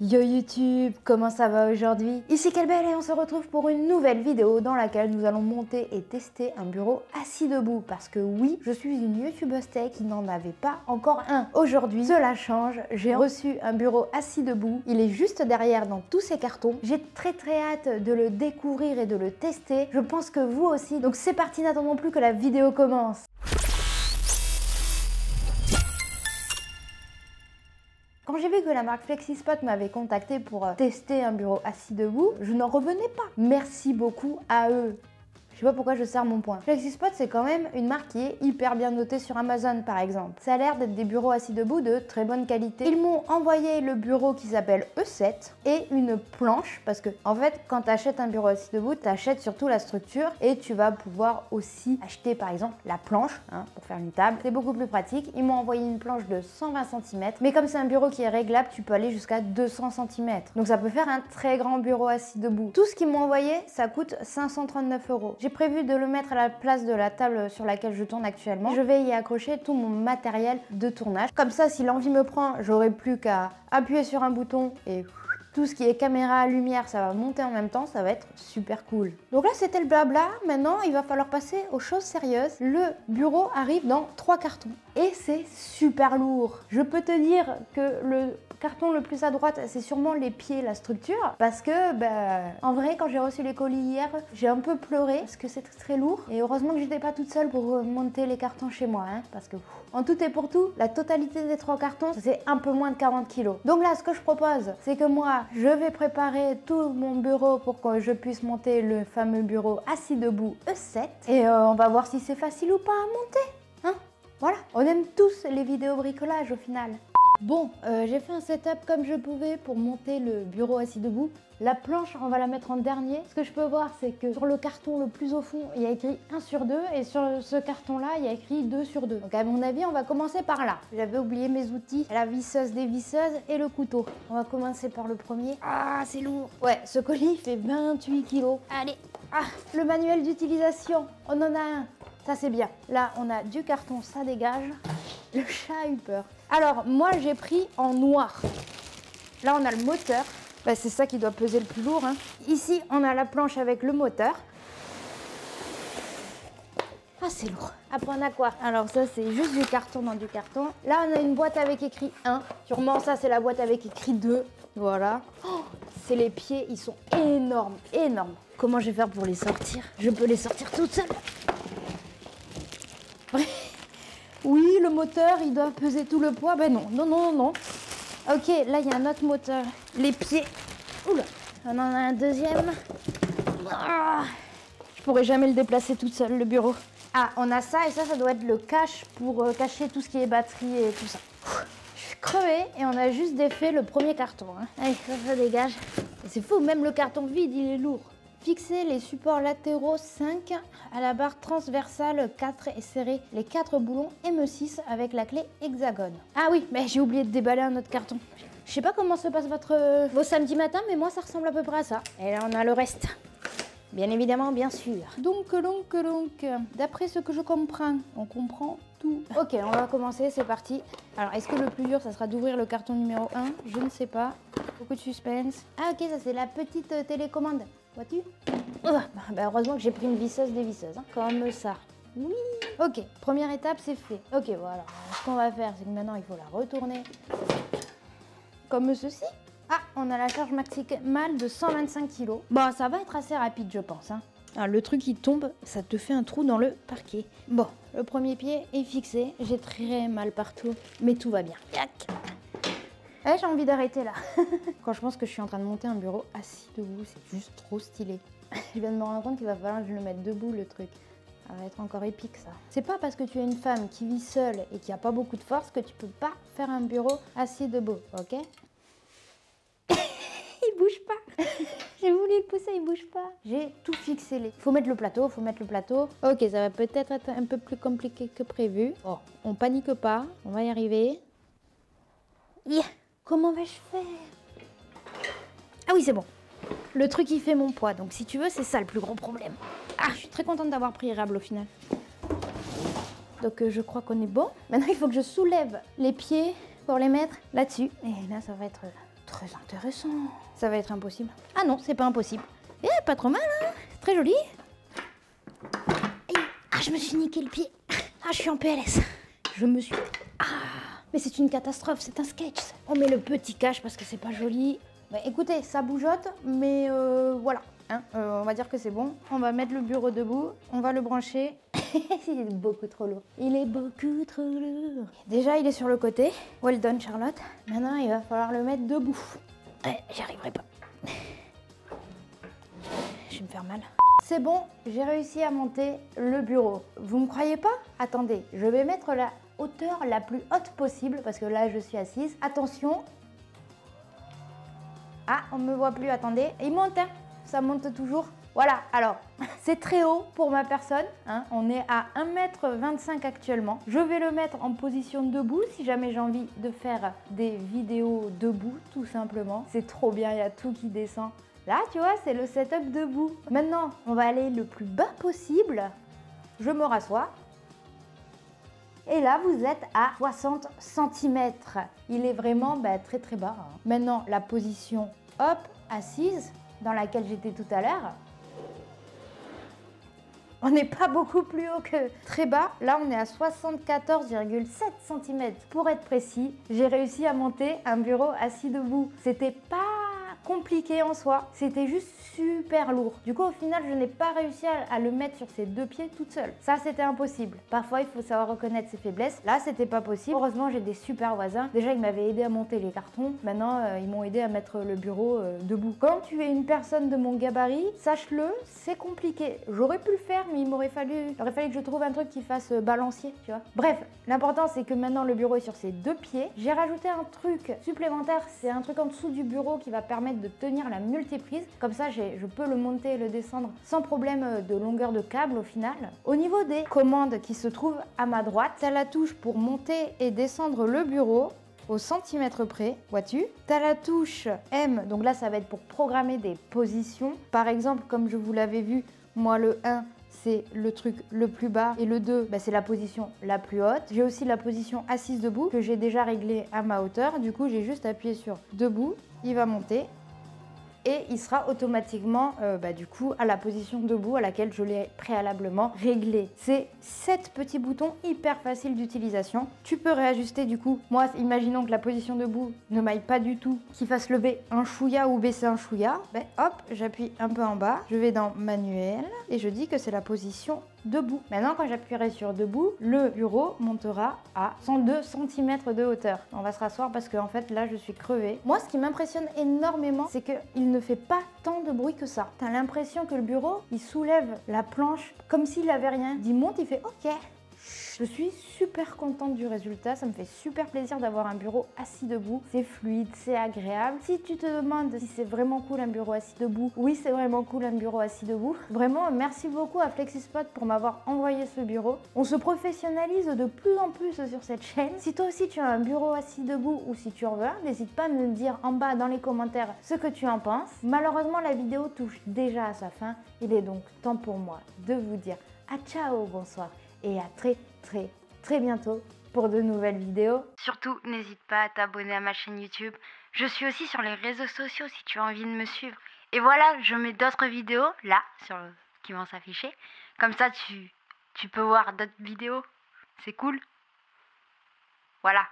Yo YouTube, comment ça va aujourd'hui? Ici Kelbel et on se retrouve pour une nouvelle vidéo dans laquelle nous allons monter et tester un bureau assis debout. Parce que oui, je suis une youtubeuse tech qui n'en avait pas encore un. Aujourd'hui, cela change, j'ai reçu un bureau assis debout. Il est juste derrière dans tous ces cartons. J'ai très hâte de le découvrir et de le tester. Je pense que vous aussi. Donc c'est parti, n'attendons plus que la vidéo commence. Quand j'ai vu que la marque FlexiSpot m'avait contacté pour tester un bureau assis debout, je n'en revenais pas. Merci beaucoup à eux. Je sais pas pourquoi je serre mon poing. FlexiSpot, c'est quand même une marque qui est hyper bien notée sur Amazon, par exemple. Ça a l'air d'être des bureaux assis debout de très bonne qualité. Ils m'ont envoyé le bureau qui s'appelle E7 et une planche, parce que, en fait, quand tu achètes un bureau assis debout, tu achètes surtout la structure et tu vas pouvoir aussi acheter, par exemple, la planche, pour faire une table. C'est beaucoup plus pratique. Ils m'ont envoyé une planche de 120 cm, mais comme c'est un bureau qui est réglable, tu peux aller jusqu'à 200 cm. Donc ça peut faire un très grand bureau assis debout. Tout ce qu'ils m'ont envoyé, ça coûte 539 €. J'ai prévu de le mettre à la place de la table sur laquelle je tourne actuellement. Je vais y accrocher tout mon matériel de tournage. Comme ça, si l'envie me prend, j'aurai plus qu'à appuyer sur un bouton et tout ce qui est caméra, lumière, ça va monter en même temps, ça va être super cool. Donc là, c'était le blabla. Maintenant, il va falloir passer aux choses sérieuses. Le bureau arrive dans 3 cartons et c'est super lourd. Je peux te dire que le carton le plus à droite, c'est sûrement les pieds, la structure, parce que, en vrai, quand j'ai reçu les colis hier, j'ai un peu pleuré, parce que c'est très lourd, et heureusement que j'étais pas toute seule pour monter les cartons chez moi, parce que, en tout et pour tout, la totalité des 3 cartons, c'est un peu moins de 40 kg. Donc là, ce que je propose, c'est que moi, je vais préparer tout mon bureau pour que je puisse monter le fameux bureau assis debout E7, et on va voir si c'est facile ou pas à monter, Voilà, on aime tous les vidéos bricolage au final. Bon, j'ai fait un setup comme je pouvais pour monter le bureau assis debout. La planche, on va la mettre en dernier. Ce que je peux voir, c'est que sur le carton le plus au fond, il y a écrit 1 sur 2 et sur ce carton-là, il y a écrit 2 sur 2. Donc à mon avis, on va commencer par là. J'avais oublié mes outils, la visseuse dévisseuse et le couteau. On va commencer par le premier. Ah, c'est lourd. Ouais, ce colis fait 28 kg. Allez, le manuel d'utilisation, on en a un. Ça, c'est bien. Là, on a du carton, ça dégage. Le chat a eu peur. Alors, moi, j'ai pris en noir. Là, on a le moteur. C'est ça qui doit peser le plus lourd. Ici, on a la planche avec le moteur. Ah, c'est lourd. Après, on a quoi? Alors, ça, c'est juste du carton dans du carton. Là, on a une boîte avec écrit 1. Sûrement, ça, c'est la boîte avec écrit 2. Voilà. Oh, c'est les pieds. Ils sont énormes, énormes. Comment je vais faire pour les sortir? Je peux les sortir toute seule. Oui, le moteur, il doit peser tout le poids. Ben non, non, non, non. Ok, là, il y a un autre moteur. Les pieds. Oula, on en a un deuxième. Je pourrais jamais le déplacer toute seule, le bureau. Ah, on a ça et ça doit être le cache pour cacher tout ce qui est batterie et tout ça. Je suis crevée et on a juste défait le premier carton. Allez, ça dégage. C'est fou, même le carton vide, il est lourd. Fixez les supports latéraux 5 à la barre transversale 4 et serrez les 4 boulons M6 avec la clé hexagone. Ah oui, mais j'ai oublié de déballer un autre carton. Je sais pas comment se passe vos samedis matins, mais moi ça ressemble à peu près à ça. Et là on a le reste. Bien évidemment, bien sûr. Donc, d'après ce que je comprends, on comprend tout. Ok, on va commencer, c'est parti. Alors, est-ce que le plus dur, ça sera d'ouvrir le carton numéro 1? Je ne sais pas. Beaucoup de suspense. Ah ok, ça c'est la petite télécommande. Vois-tu? Heureusement que j'ai pris une visseuse dévisseuse, comme ça. Oui. Ok, première étape, c'est fait. Ok, voilà. Ce qu'on va faire, c'est que maintenant, il faut la retourner. Comme ceci. Ah, on a la charge maximale de 125 kg. Bon, ça va être assez rapide, je pense. Alors, le truc qui tombe, ça te fait un trou dans le parquet. Bon, le premier pied est fixé. J'ai très mal partout, mais tout va bien. Yac. J'ai envie d'arrêter là. Quand je pense que je suis en train de monter un bureau assis debout, c'est juste trop stylé. Je viens de me rendre compte qu'il va falloir que je le mette debout, le truc. Ça va être encore épique, ça. C'est pas parce que tu es une femme qui vit seule et qui a pas beaucoup de force que tu peux pas faire un bureau assis debout, ok? Il bouge pas. J'ai voulu le pousser, il bouge pas. J'ai tout fixé. Faut mettre le plateau, Ok, ça va peut-être être un peu plus compliqué que prévu. Oh, on panique pas, on va y arriver. Yeah. Comment vais-je faire? Ah oui, c'est bon. Le truc, il fait mon poids. Donc, si tu veux, c'est ça le plus gros problème. Ah, je suis très contente d'avoir pris érable au final. Donc, je crois qu'on est bon. Maintenant, il faut que je soulève les pieds pour les mettre là-dessus. Et là, ça va être très intéressant. Ça va être impossible. Ah non, c'est pas impossible. Eh, pas trop mal, hein. C'est très joli. Aïe. Ah, je me suis niqué le pied. Ah, je suis en PLS. Je me suis... Ah, mais c'est une catastrophe, c'est un sketch. On met le petit cache parce que c'est pas joli. Bah, écoutez, ça bougeotte, mais voilà. Hein, on va dire que c'est bon. On va mettre le bureau debout, on va le brancher. Il est beaucoup trop lourd. Il est beaucoup trop lourd. Déjà, il est sur le côté. Well done, Charlotte. Maintenant, il va falloir le mettre debout. Ouais, j'y arriverai pas. Je vais me faire mal. C'est bon, j'ai réussi à monter le bureau. Vous me croyez pas? Attendez, je vais mettre la hauteur la plus haute possible parce que là, je suis assise. Attention. Ah, on me voit plus, attendez. Il monte, hein. Ça monte toujours. Voilà, alors, c'est très haut pour ma personne, hein. On est à 1,25 m actuellement. Je vais le mettre en position debout si jamais j'ai envie de faire des vidéos debout, tout simplement. C'est trop bien, il y a tout qui descend. Là, tu vois, c'est le setup debout. Maintenant, on va aller le plus bas possible. Je me rassois. Et là, vous êtes à 60 cm. Il est vraiment très très bas, hein. Maintenant, la position, hop, assise, dans laquelle j'étais tout à l'heure. On n'est pas beaucoup plus haut que très bas. Là, on est à 74,7 cm. Pour être précis, j'ai réussi à monter un bureau assis debout. C'était pas compliqué en soi, c'était juste super lourd. Du coup, au final, je n'ai pas réussi à le mettre sur ses deux pieds toute seule. Ça, c'était impossible. Parfois, il faut savoir reconnaître ses faiblesses. Là, c'était pas possible. Heureusement, j'ai des super voisins. Déjà, ils m'avaient aidé à monter les cartons. Maintenant, ils m'ont aidé à mettre le bureau debout. Quand tu es une personne de mon gabarit, sache-le, c'est compliqué. J'aurais pu le faire, mais il aurait fallu que je trouve un truc qui fasse balancier, tu vois. Bref, l'important, c'est que maintenant, le bureau est sur ses deux pieds. J'ai rajouté un truc supplémentaire. C'est un truc en dessous du bureau qui va permettre de tenir la multiprise. Comme ça, je peux le monter et le descendre sans problème de longueur de câble au final. Au niveau des commandes qui se trouvent à ma droite, tu as la touche pour monter et descendre le bureau au centimètre près, vois-tu. Tu as la touche M, donc là, ça va être pour programmer des positions. Par exemple, comme je vous l'avais vu, moi, le 1, c'est le truc le plus bas et le 2, c'est la position la plus haute. J'ai aussi la position assise debout que j'ai déjà réglée à ma hauteur. Du coup, j'ai juste appuyé sur debout, il va monter et il sera automatiquement du coup à la position debout à laquelle je l'ai préalablement réglé. C'est 7 petits boutons hyper faciles d'utilisation. Tu peux réajuster du coup. Moi, imaginons que la position debout ne m'aille pas du tout, qu'il fasse lever un chouïa ou baisser un chouïa. Hop, j'appuie un peu en bas, je vais dans manuel et je dis que c'est la position debout. Maintenant, quand j'appuierai sur debout, le bureau montera à 102 cm de hauteur. On va se rasseoir parce que en fait là je suis crevée. Moi, ce qui m'impressionne énormément, c'est qu'il ne fait pas tant de bruit que ça. T'as l'impression que le bureau, il soulève la planche comme s'il avait rien. Il monte, il fait OK. Je suis super contente du résultat, ça me fait super plaisir d'avoir un bureau assis debout, c'est fluide, c'est agréable. Si tu te demandes si c'est vraiment cool un bureau assis debout, oui c'est vraiment cool un bureau assis debout. Vraiment merci beaucoup à Flexispot pour m'avoir envoyé ce bureau. On se professionnalise de plus en plus sur cette chaîne. Si toi aussi tu as un bureau assis debout ou si tu en veux un, n'hésite pas à me le dire en bas dans les commentaires ce que tu en penses. Malheureusement la vidéo touche déjà à sa fin, il est donc temps pour moi de vous dire à ciao, bonsoir et à très bientôt pour de nouvelles vidéos. Surtout, n'hésite pas à t'abonner à ma chaîne YouTube. Je suis aussi sur les réseaux sociaux si tu as envie de me suivre. Et voilà, je mets d'autres vidéos là qui vont s'afficher. Comme ça, tu peux voir d'autres vidéos. C'est cool. Voilà.